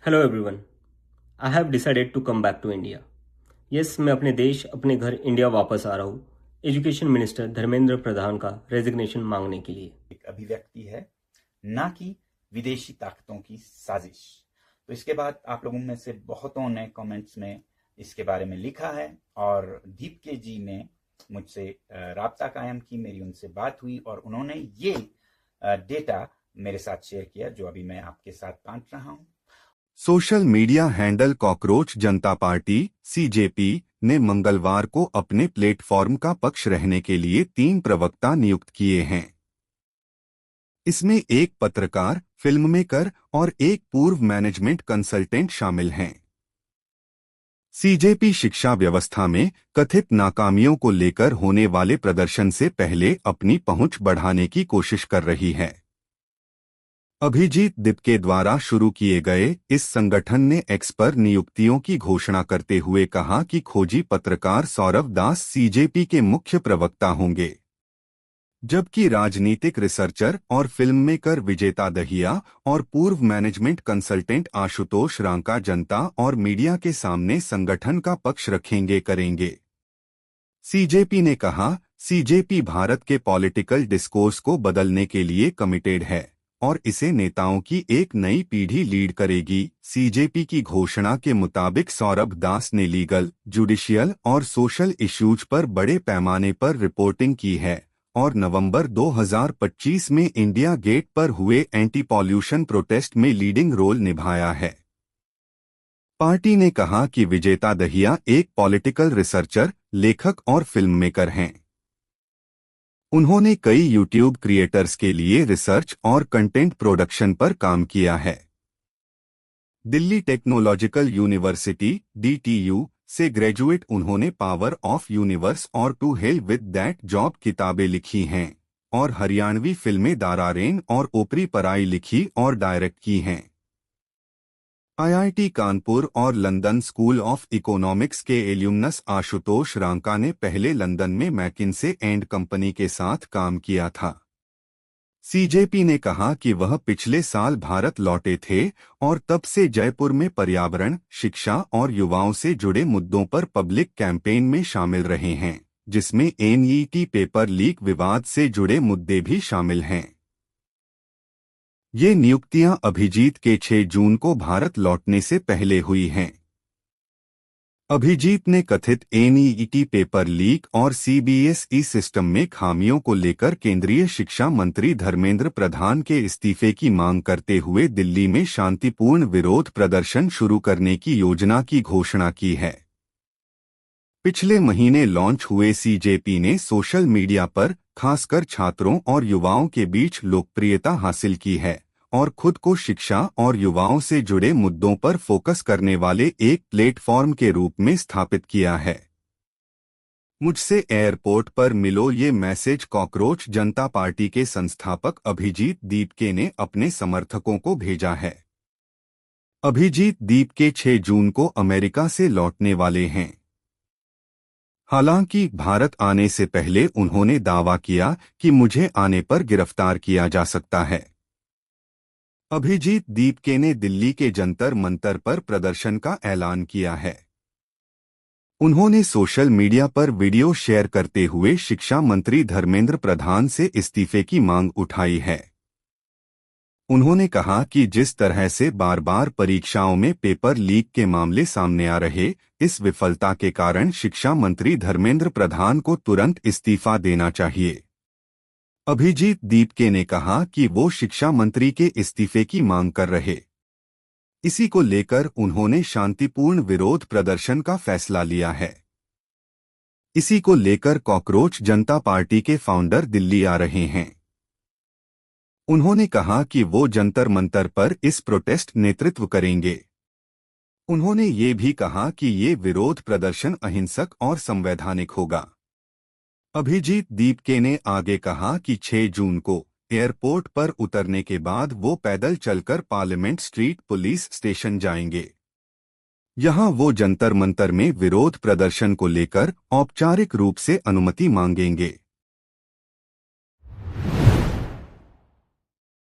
Hello everyone. I have decided to come back to India. Yes, मैं अपने देश अपने घर इंडिया वापस आ रहा हूँ एजुकेशन मिनिस्टर धर्मेंद्र प्रधान का रेजिग्नेशन मांगने के लिए। एक अभिव्यक्ति है, ना कि विदेशी ताकतों की साजिश। तो इसके बाद आप लोगों में से बहुतों ने कमेंट्स में इसके बारे में लिखा है और दीपके जी ने मुझसे राब्ता कायम की, मेरी उनसे बात हुई और उन्होंने ये डेटा मेरे साथ शेयर किया जो अभी मैं आपके साथ बांट रहा हूं। सोशल मीडिया हैंडल कॉकरोच जनता पार्टी सीजेपी ने मंगलवार को अपने प्लेटफॉर्म का पक्ष रहने के लिए 3 प्रवक्ता नियुक्त किए हैं। इसमें एक पत्रकार, फिल्म मेकर और एक पूर्व मैनेजमेंट कंसल्टेंट शामिल हैं। सीजेपी शिक्षा व्यवस्था में कथित नाकामियों को लेकर होने वाले प्रदर्शन से पहले अपनी पहुंच बढ़ाने की कोशिश कर रही है। अभिजीत दिपके द्वारा शुरू किए गए इस संगठन ने एक्स पर नियुक्तियों की घोषणा करते हुए कहा कि खोजी पत्रकार सौरभ दास सीजेपी के मुख्य प्रवक्ता होंगे, जबकि राजनीतिक रिसर्चर और फिल्म मेकर विजेता दहिया और पूर्व मैनेजमेंट कंसल्टेंट आशुतोष रांका जनता और मीडिया के सामने संगठन का पक्ष करेंगे। सीजेपी ने कहा, सीजेपी भारत के पॉलिटिकल डिस्कोर्स को बदलने के लिए कमिटेड है और इसे नेताओं की एक नई पीढ़ी लीड करेगी। सीजेपी की घोषणा के मुताबिक सौरभ दास ने लीगल, जुडिशियल और सोशल इश्यूज पर बड़े पैमाने पर रिपोर्टिंग की है और नवंबर 2025 में इंडिया गेट पर हुए एंटी पॉल्यूशन प्रोटेस्ट में लीडिंग रोल निभाया है। पार्टी ने कहा कि विजेता दहिया एक पॉलिटिकल रिसर्चर, लेखक और फिल्म मेकर हैं। उन्होंने कई यूट्यूब क्रिएटर्स के लिए रिसर्च और कंटेंट प्रोडक्शन पर काम किया है। दिल्ली टेक्नोलॉजिकल यूनिवर्सिटी (DTU) से ग्रेजुएट उन्होंने पावर ऑफ यूनिवर्स और to hell with that job किताबें लिखी हैं और हरियाणवी फिल्में दारारेन और ओपरी पराई लिखी और डायरेक्ट की हैं। आईआईटी कानपुर और लंदन स्कूल ऑफ इकोनॉमिक्स के एल्यूमनस आशुतोष रांका ने पहले लंदन में मैकिन्से एंड कंपनी के साथ काम किया था। सीजेपी ने कहा कि वह पिछले साल भारत लौटे थे और तब से जयपुर में पर्यावरण, शिक्षा और युवाओं से जुड़े मुद्दों पर पब्लिक कैंपेन में शामिल रहे हैं, जिसमें एनईटी पेपर लीक विवाद से जुड़े मुद्दे भी शामिल हैं। ये नियुक्तियां अभिजीत के 6 जून को भारत लौटने से पहले हुई हैं। अभिजीत ने कथित एनईटी पेपर लीक और सीबीएसई सिस्टम में खामियों को लेकर केंद्रीय शिक्षा मंत्री धर्मेंद्र प्रधान के इस्तीफे की मांग करते हुए दिल्ली में शांतिपूर्ण विरोध प्रदर्शन शुरू करने की योजना की घोषणा की है। पिछले महीने लॉन्च हुए सीजेपी ने सोशल मीडिया पर खासकर छात्रों और युवाओं के बीच लोकप्रियता हासिल की है और खुद को शिक्षा और युवाओं से जुड़े मुद्दों पर फोकस करने वाले एक प्लेटफॉर्म के रूप में स्थापित किया है। मुझसे एयरपोर्ट पर मिलो, ये मैसेज कॉकरोच जनता पार्टी के संस्थापक अभिजीत दीपके ने अपने समर्थकों को भेजा है। अभिजीत दीपके 6 जून को अमेरिका से लौटने वाले हैं। हालांकि भारत आने से पहले उन्होंने दावा किया कि मुझे आने पर गिरफ्तार किया जा सकता है। अभिजीत दीपके ने दिल्ली के जंतर मंतर पर प्रदर्शन का ऐलान किया है। उन्होंने सोशल मीडिया पर वीडियो शेयर करते हुए शिक्षा मंत्री धर्मेंद्र प्रधान से इस्तीफे की मांग उठाई है। उन्होंने कहा कि जिस तरह से बार बार परीक्षाओं में पेपर लीक के मामले सामने आ रहे, इस विफलता के कारण शिक्षा मंत्री धर्मेंद्र प्रधान को तुरंत इस्तीफा देना चाहिए। अभिजीत दीपके ने कहा कि वो शिक्षा मंत्री के इस्तीफे की मांग कर रहे। इसी को लेकर उन्होंने शांतिपूर्ण विरोध प्रदर्शन का फैसला लिया है। इसी को लेकर कॉकरोच जनता पार्टी के फाउंडर दिल्ली आ रहे हैं। उन्होंने कहा कि वो जंतर मंतर पर इस प्रोटेस्ट नेतृत्व करेंगे। उन्होंने ये भी कहा कि ये विरोध प्रदर्शन अहिंसक और संवैधानिक होगा। अभिजीत दीपके ने आगे कहा कि 6 जून को एयरपोर्ट पर उतरने के बाद वो पैदल चलकर पार्लियामेंट स्ट्रीट पुलिस स्टेशन जाएंगे। यहां वो जंतर मंतर में विरोध प्रदर्शन को लेकर औपचारिक रूप से अनुमति मांगेंगे।